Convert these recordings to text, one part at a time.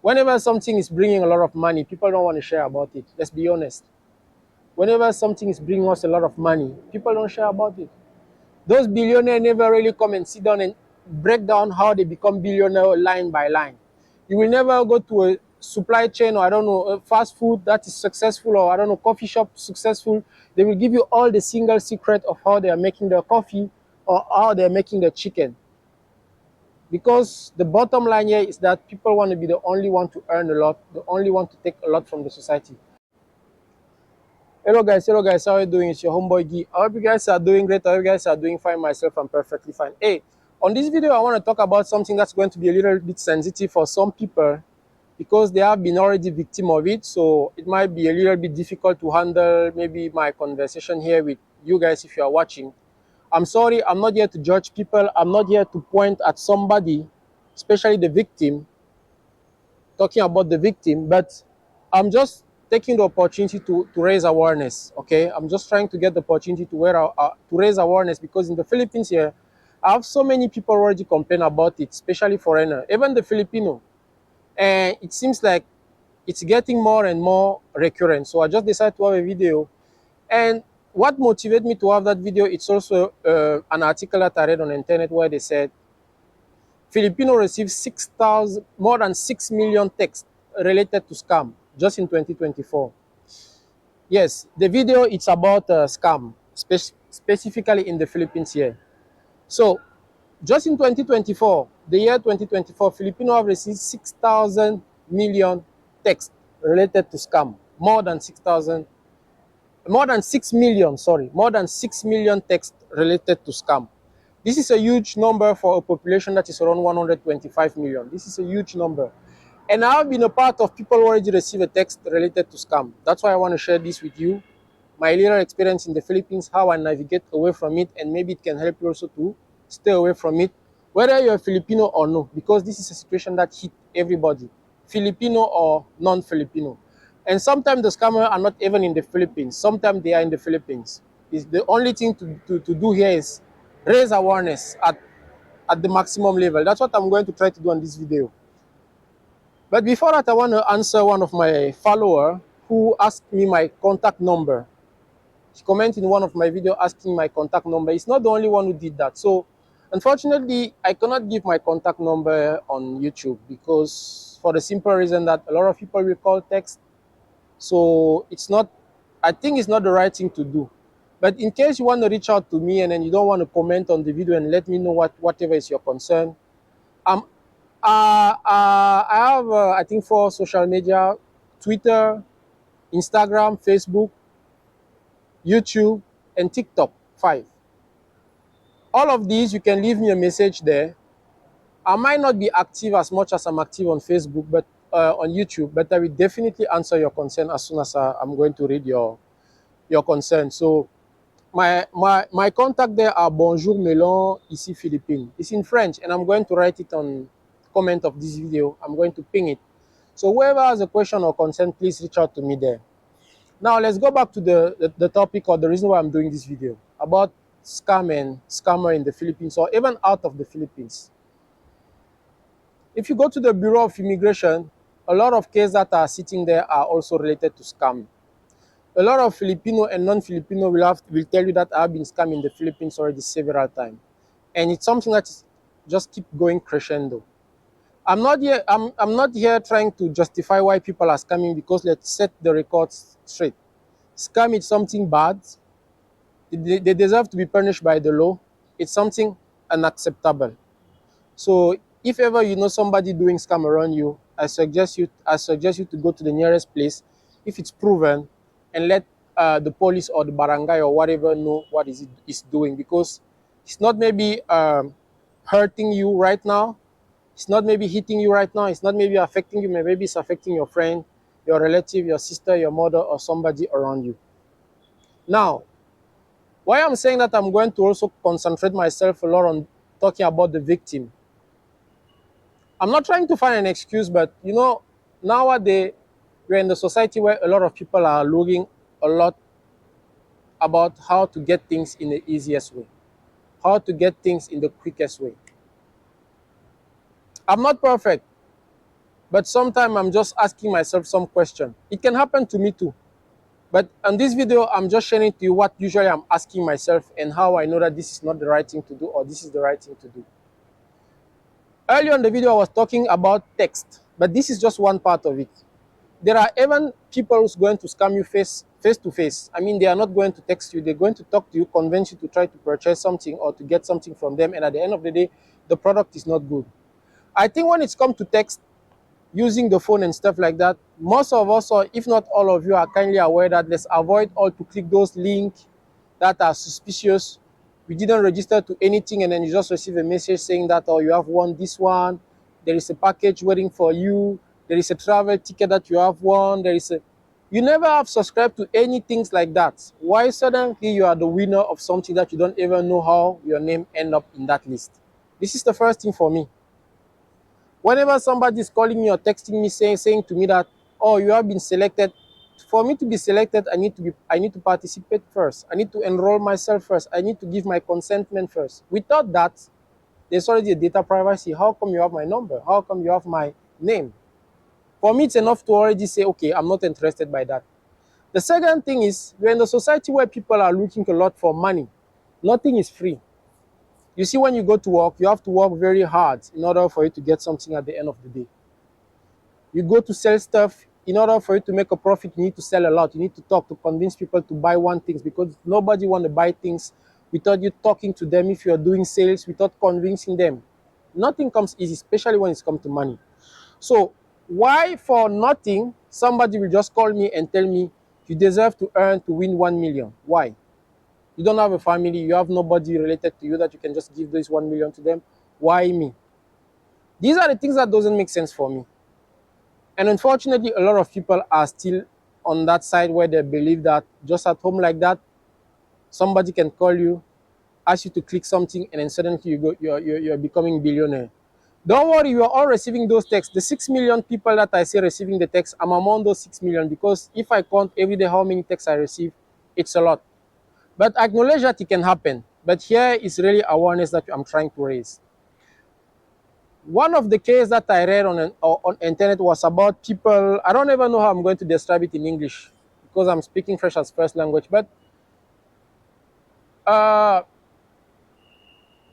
Whenever something is bringing a lot of money, people don't want to share about it. Let's be honest. Whenever something is bringing us a lot of money, people don't share about it. Those billionaires never really come and sit down and break down how they become billionaire line by line. You will never go to a supply chain, or I don't know, a fast food that is successful, or I don't know, coffee shop successful. They will give you all the single secret of how they are making their coffee or how they are making their chicken. Because the bottom line here is that people want to be the only one to earn a lot, the only one to take a lot from the society. Hello guys, how are you doing? It's your homeboy Guy. I hope you guys are doing great. I hope you guys are doing fine. Myself, I'm perfectly fine. Hey, on this video, I want to talk about something that's going to be a little bit sensitive for some people because they have been already victim of it. So it might be a little bit difficult to handle maybe my conversation here with you guys if you are watching. I'm sorry, I'm not here to judge people. I'm not here to point at somebody, especially the victim, talking about the victim, but I'm just taking the opportunity to raise awareness. Okay, I'm just trying to get the opportunity to raise awareness, because in the Philippines here, I have so many people already complain about it, especially foreigner, even the Filipino, and it seems like it's getting more and more recurrent. So I just decided to have a video, and what motivated me to have that video, it's also an article that I read on the internet where they said Filipino received more than 6 million texts related to scam just in 2024. Yes, the video, it's about scam, specifically in the Philippines here. So just in 2024, the year 2024, Filipino have received 6,000 million texts related to scam. More than 6 million texts related to scam. This is a huge number for a population that is around 125 million. This is a huge number. And I've been a part of people who already receive a text related to scam. That's why I want to share this with you. My little experience in the Philippines, how I navigate away from it, and maybe it can help you also to stay away from it, whether you're Filipino or no, because this is a situation that hit everybody, Filipino or non-Filipino. And sometimes the scammers are not even in the Philippines. Sometimes they are in the Philippines. The only thing to do here is raise awareness at the maximum level. That's what I'm going to try to do on this video. But before that, I want to answer one of my follower who asked me my contact number. He commented in one of my videos asking my contact number. He's not the only one who did that. So unfortunately, I cannot give my contact number on YouTube, because for the simple reason that a lot of people will call text. So I think it's not the right thing to do. But in case you want to reach out to me and then you don't want to comment on the video and let me know whatever is your concern, I have, I think, 4 social media: Twitter, Instagram, Facebook, YouTube, and TikTok, 5. All of these, you can leave me a message there. I might not be active as much as I'm active on Facebook, but on YouTube, but I will definitely answer your concern as soon as I'm going to read your concern. So my contact there are Bonjour Melon, ici Philippines. It's in French, and I'm going to write it on comment of this video. I'm going to ping it. So whoever has a question or concern, please reach out to me there. Now let's go back to the topic, or the reason why I'm doing this video, about scammer in the Philippines, or even out of the Philippines. If you go to the Bureau of Immigration, a lot of cases that are sitting there are also related to scam. A lot of Filipino and non-Filipino will tell you that I've been scammed in the Philippines already several times. And it's something that just keep going crescendo. I'm not here trying to justify why people are scamming, because let's set the records straight. Scam is something bad. They deserve to be punished by the law. It's something unacceptable. So if ever you know somebody doing scam around you, I suggest you to go to the nearest place, if it's proven, and let the police or the barangay or whatever know what is doing, because it's not maybe hurting you right now. It's not maybe hitting you right now. It's not maybe affecting you. Maybe it's affecting your friend, your relative, your sister, your mother, or somebody around you. Now, why I'm saying that, I'm going to also concentrate myself a lot on talking about the victim. I'm not trying to find an excuse, but you know, nowadays we're in the society where a lot of people are looking a lot about how to get things in the easiest way, how to get things in the quickest way. I'm not perfect. but sometimes I'm just asking myself some question. It can happen to me too. But on this video, I'm just sharing to you what usually I'm asking myself and how I know that this is not the right thing to do or this is the right thing to do. Earlier in the video, I was talking about text, but this is just one part of it. There are even people who's going to scam you face to face. I mean, they are not going to text you. They're going to talk to you, convince you to try to purchase something or to get something from them. And at the end of the day, the product is not good. I think when it's come to text, using the phone and stuff like that, most of us, or if not all of you, are kindly aware that let's avoid all to click those links that are suspicious. We didn't register to anything and then you just receive a message saying that, oh, you have won this one, there is a package waiting for you, there is a travel ticket that you have won, you never have subscribed to any things like that. Why suddenly you are the winner of something that you don't even know how your name end up in that list? This is the first thing for me. Whenever somebody is calling me or texting me saying to me that, oh, you have been selected, for me to be selected, I need to participate first. I need to enroll myself first. I need to give my consentment first. Without that, there's already a data privacy. How come you have my number? How come you have my name? For me, it's enough to already say, okay, I'm not interested by that. The second thing is, we're in a society where people are looking a lot for money. Nothing is free. You see, when you go to work, you have to work very hard in order for you to get something at the end of the day. You go to sell stuff, in order for you to make a profit, you need to sell a lot. You need to talk to convince people to buy one thing, because nobody want to buy things without you talking to them. If you're doing sales, without convincing them, nothing comes easy, especially when it's come to money. So why for nothing somebody will just call me and tell me you deserve to earn to win 1 million? Why? You don't have a family, you have nobody related to you that you can just give this 1 million to them. Why me? These are the things that doesn't make sense for me. And unfortunately, a lot of people are still on that side where they believe that just at home like that, somebody can call you, ask you to click something, and then suddenly you're becoming billionaire. Don't worry, you are all receiving those texts. The 6 million people that I see receiving the text, I'm among those 6 million, because if I count every day how many texts I receive, it's a lot. But I acknowledge that it can happen. But here is really awareness that I'm trying to raise. One of the cases that I read on internet was about people, I don't even know how I'm going to describe it in English because I'm speaking French as first language, but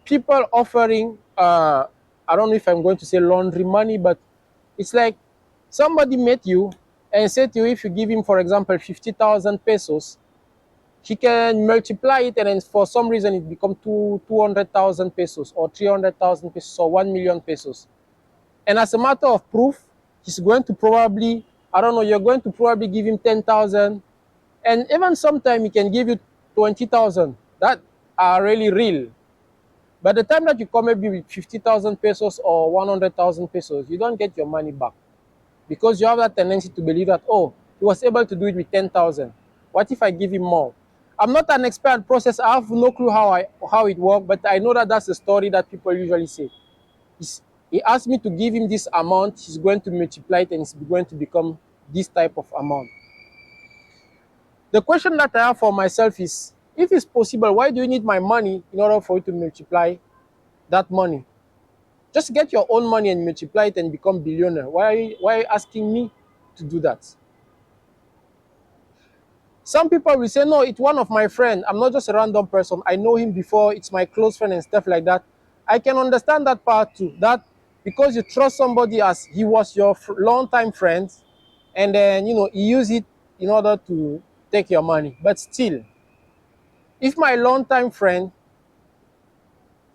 people offering, I don't know if I'm going to say laundry money, but it's like somebody met you and said to you, if you give him, for example, 50,000 pesos, he can multiply it, and then for some reason it becomes 200,000 pesos or 300,000 pesos or 1 million pesos. And as a matter of proof, he's going to probably, I don't know, you're going to probably give him 10,000. And even sometimes he can give you 20,000 that are really real. By the time that you come maybe with 50,000 pesos or 100,000 pesos, you don't get your money back. Because you have that tendency to believe that, oh, he was able to do it with 10,000. What if I give him more? I'm not an expert in process. I have no clue how it works, but I know that that's the story that people usually say. He asked me to give him this amount, he's going to multiply it, and it's going to become this type of amount. The question that I have for myself is, if it's possible, why do you need my money in order for you to multiply that money? Just get your own money and multiply it and become billionaire. Why are you asking me to do that? Some people will say, no, it's one of my friends. I'm not just a random person. I know him before. It's my close friend and stuff like that. I can understand that part too. That because you trust somebody as he was your long-time friend, and then, you know, he used it in order to take your money. But still, if my long-time friend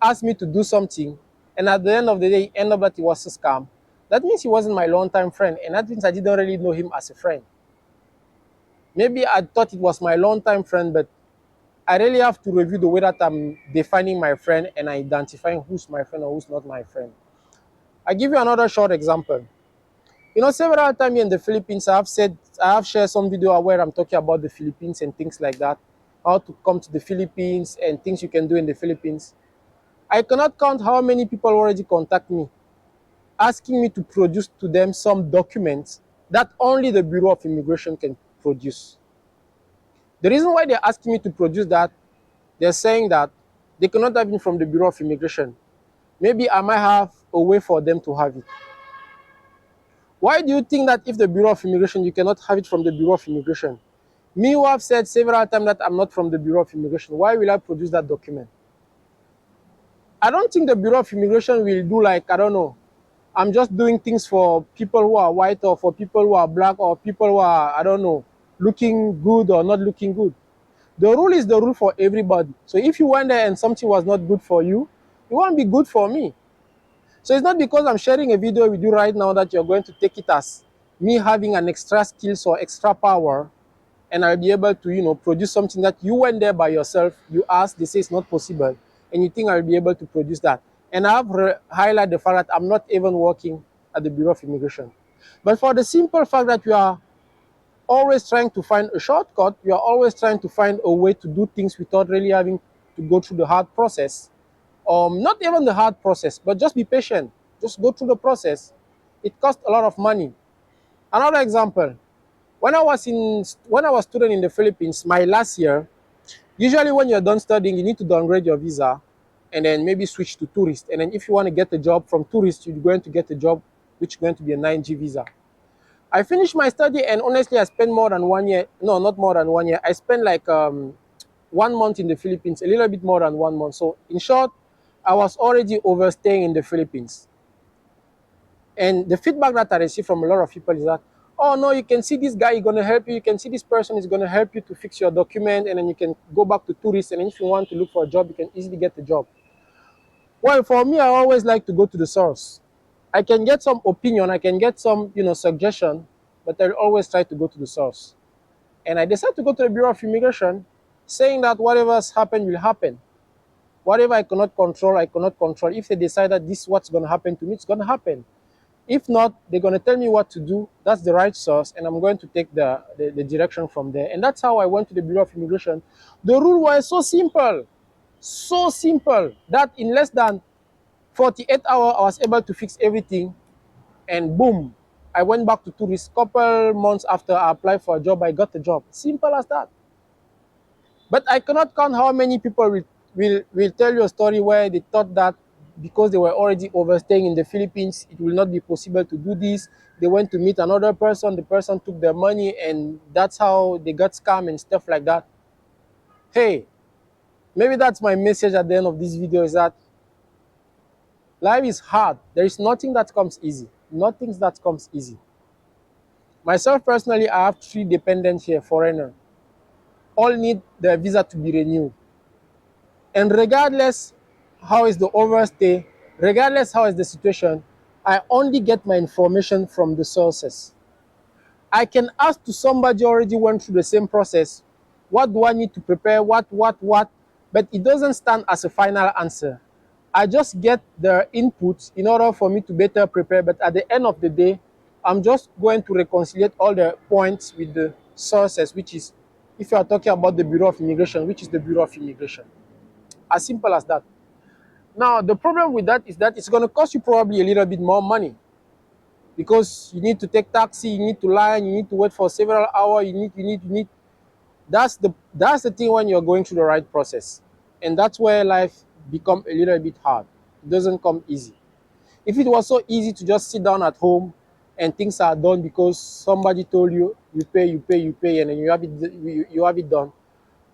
asked me to do something, and at the end of the day, end up that it was a scam, that means he wasn't my long-time friend, and that means I didn't really know him as a friend. Maybe I thought it was my long-time friend, but I really have to review the way that I'm defining my friend and identifying who's my friend or who's not my friend. I give you another short example. You know, several times here in the Philippines, I have shared some video where I'm talking about the Philippines and things like that, how to come to the Philippines and things you can do in the Philippines. I cannot count how many people already contact me, asking me to produce to them some documents that only the Bureau of Immigration can produce. The reason why they're asking me to produce that, they're saying that they cannot have it from the Bureau of Immigration. Maybe I might have a way for them to have it. Why do you think that if the Bureau of Immigration, you cannot have it from the Bureau of Immigration? Me, who have said several times that I'm not from the Bureau of Immigration, why will I produce that document? I don't think the Bureau of Immigration will do like, I don't know, I'm just doing things for people who are white or for people who are black or people who are, I don't know, looking good or not looking good. The rule is the rule for everybody. So if you went there and something was not good for you, it won't be good for me. So it's not because I'm sharing a video with you right now that you're going to take it as me having an extra skills or extra power, and I'll be able to, produce something that you went there by yourself, you asked, they say it's not possible, and you think I'll be able to produce that. And I've highlighted the fact that I'm not even working at the Bureau of Immigration. But for the simple fact that we are always trying to find a shortcut, we are always trying to find a way to do things without really having to go through the hard process. Not even the hard process, but just be patient. Just go through the process. It costs a lot of money. Another example, when I was student in the Philippines, my last year, usually when you're done studying, you need to downgrade your visa and then maybe switch to tourist. And then if you want to get a job from tourist, you're going to get a job which is going to be a 9G visa. I finished my study and honestly I spent more than 1 year. No, not more than 1 year. I spent like 1 month in the Philippines, a little bit more than 1 month. So in short, I was already overstaying in the Philippines. And the feedback that I receive from a lot of people is that, oh no, you can see this guy is going to help you. You can see this person is going to help you to fix your document, and then you can go back to tourists. And if you want to look for a job, you can easily get a job. Well, for me, I always like to go to the source. I can get some opinion, I can get some, suggestion, but I always try to go to the source. And I decided to go to the Bureau of Immigration, saying that whatever has happened will happen. Whatever I cannot control, I cannot control. If they decide that this is what's going to happen to me, it's going to happen. If not, they're going to tell me what to do. That's the right source, and I'm going to take the direction from there. And that's how I went to the Bureau of Immigration. The rule was so simple, that in less than 48 hours, I was able to fix everything, and boom, I went back to tourist. Couple months after I applied for a job, I got a job. Simple as that. But I cannot count how many people will tell you a story where they thought that because they were already overstaying in the Philippines, it will not be possible to do this. They went to meet another person, the person took their money, and that's how they got scammed and stuff like that. Hey, maybe that's my message at the end of this video, is that life is hard. There is nothing that comes easy. Nothing that comes easy. Myself personally, I have 3 dependents here, foreigner. All need their visa to be renewed. And regardless how is the overstay, regardless how is the situation, I only get my information from the sources. I can ask to somebody already went through the same process, what do I need to prepare, what, but it doesn't stand as a final answer. I just get their inputs in order for me to better prepare, but at the end of the day, I'm just going to reconcile all the points with the sources, which is, if you are talking about the Bureau of Immigration, which is the Bureau of Immigration. As simple as that. Now, the problem with that is that it's going to cost you probably a little bit more money, because you need to take taxi, you need to line, you need to wait for several hours, you need. That's the thing when you're going through the right process. And that's where life becomes a little bit hard. It doesn't come easy. If it was so easy to just sit down at home and things are done because somebody told you, you pay, and then you have it done,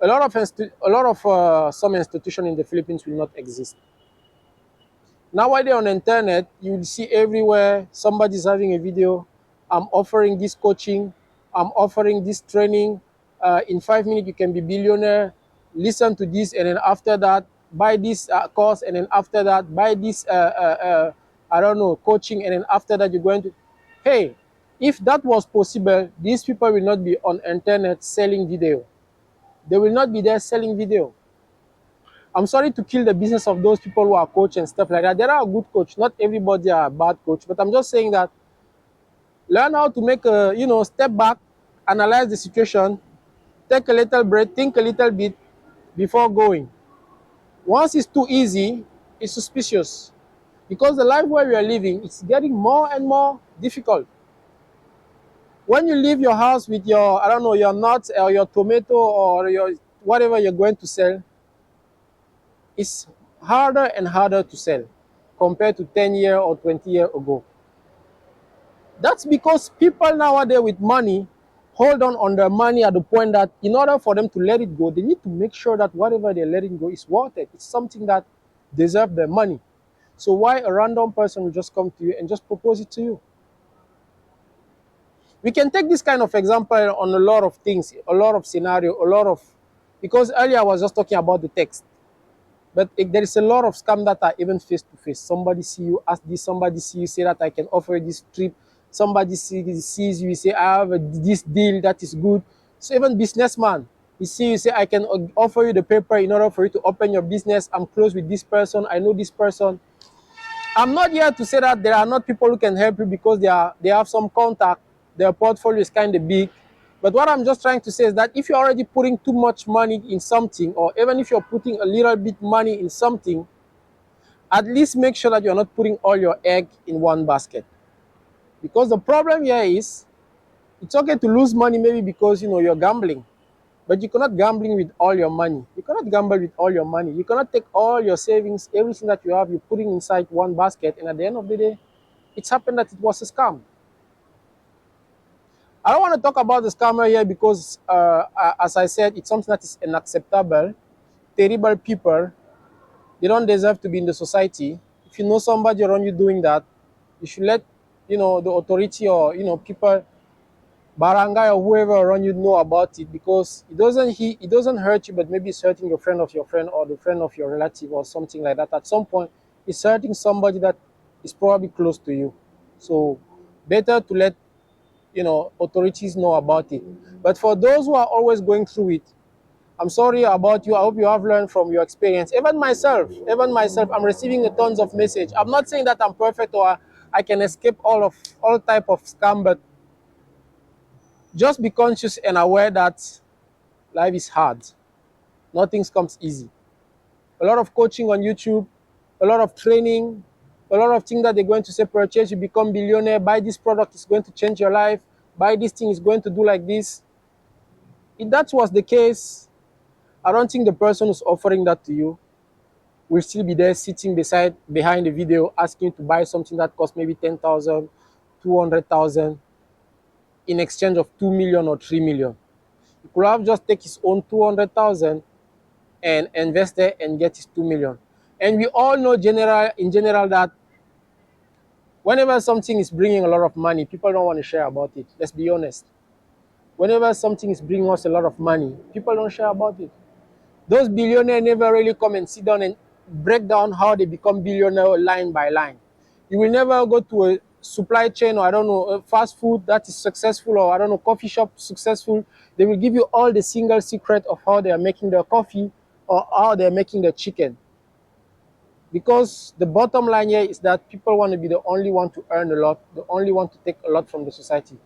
a lot of some institution in the Philippines will not exist. Nowadays on the internet, you will see everywhere somebody's having a video. I'm offering this coaching. I'm offering this training. In 5 minutes, you can be billionaire. Listen to this, and then after that, buy this course, and then after that, buy this, I don't know, coaching, and then after that, you're going to... Hey, if that was possible, these people will not be on internet selling video. They will not be there selling video. I'm sorry to kill the business of those people who are coach and stuff like that. There are good coach. Not everybody are a bad coach, but I'm just saying that learn how to make a, step back, analyze the situation, take a little breath, think a little bit before going. Once it's too easy, it's suspicious, because the life where we are living, it's getting more and more difficult. When you leave your house with your, I don't know, your nuts or your tomato or your whatever you're going to sell, it's harder and harder to sell compared to 10 years or 20 years ago. That's because people nowadays with money hold on their money at the point that in order for them to let it go, they need to make sure that whatever they're letting go is worth it. It's something that deserves their money. So why a random person will just come to you and just propose it to you? We can take this kind of example on a lot of things, a lot of scenario, because earlier I was just talking about the text. But there is a lot of scam that are even face to face. Somebody see you ask this, somebody see you say that I can offer you this trip. Somebody sees you say I have this deal that is good. So even businessman, you see you say I can offer you the paper in order for you to open your business. I'm close with this person. I know this person. I'm not here to say that there are not people who can help you because they have some contact. Their portfolio is kind of big. But what I'm just trying to say is that if you're already putting too much money in something, or even if you're putting a little bit money in something, at least make sure that you're not putting all your egg in one basket. Because the problem here is, it's okay to lose money maybe because you're gambling, but you cannot gambling with all your money. You cannot gamble with all your money. You cannot take all your savings, everything that you have, you're putting inside one basket, and at the end of the day, it's happened that it was a scam. I don't want to talk about the scammer here because, as I said, it's something that is unacceptable. Terrible people, they don't deserve to be in the society. If you know somebody around you doing that, you should let the authority or people, barangay or whoever around you know about it, because it doesn't hurt you, but maybe it's hurting your friend of your friend or the friend of your relative or something like that. At some point, it's hurting somebody that is probably close to you. So better to let authorities know about it. But for those who are always going through it, I'm sorry about you. I hope you have learned from your experience. Even myself, I'm receiving a tons of message. I'm not saying that I'm perfect or I can escape all type of scam, but just be conscious and aware that life is hard. Nothing comes easy. A lot of coaching on YouTube, a lot of training, a lot of things that they're going to say, purchase, you become billionaire, buy this product, is going to change your life, buy this thing, is going to do like this. If that was the case, I don't think the person who's offering that to you will still be there sitting behind the video asking you to buy something that costs maybe 10,000, 200,000 in exchange of 2 million or 3 million. He could have just take his own 200,000 and invest there and get his 2 million. And we all know in general that whenever something is bringing a lot of money, people don't want to share about it. Let's be honest. Whenever something is bringing us a lot of money, people don't share about it. Those billionaires never really come and sit down and break down how they become billionaire line by line. You will never go to a supply chain or a fast food that is successful, or coffee shop successful. They will give you all the single secret of how they are making their coffee or how they're making their chicken. Because the bottom line here is that people want to be the only one to earn a lot, the only one to take a lot from the society.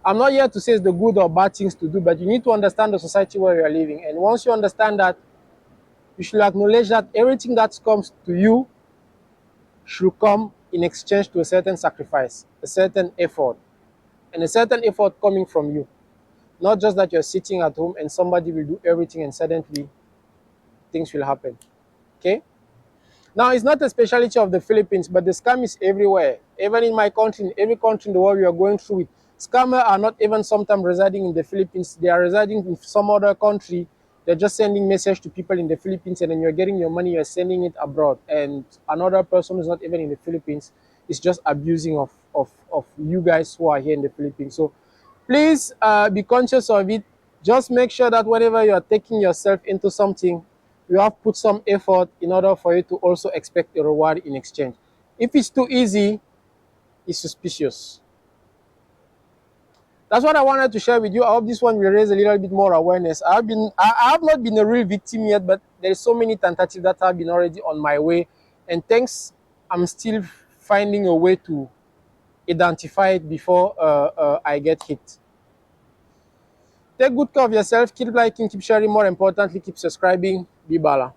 I'm not here to say it's the good or bad things to do, but you need to understand the society where you are living. And once you understand that, you should acknowledge that everything that comes to you should come in exchange to a certain sacrifice, a certain effort, and a certain effort coming from you. Not just that you're sitting at home and somebody will do everything and suddenly things will happen. Okay? Now, it's not a specialty of the Philippines, but the scam is everywhere. Even in my country, in every country in the world we are going through it. Scammers are not even sometimes residing in the Philippines. They are residing in some other country. They're just sending message to people in the Philippines, and then you're getting your money, you're sending it abroad. And another person who's not even in the Philippines is just abusing of you guys who are here in the Philippines. So please be conscious of it. Just make sure that whenever you're taking yourself into something, you have put some effort in order for you to also expect a reward in exchange. If it's too easy, it's suspicious. That's what I wanted to share with you. I hope this one will raise a little bit more awareness. I have not been a real victim yet, but there's so many tentatives that have been already on my way. And thanks, I'm still finding a way to identify it before I get hit. Take good care of yourself. Keep liking, keep sharing. More importantly, keep subscribing. Be Bala.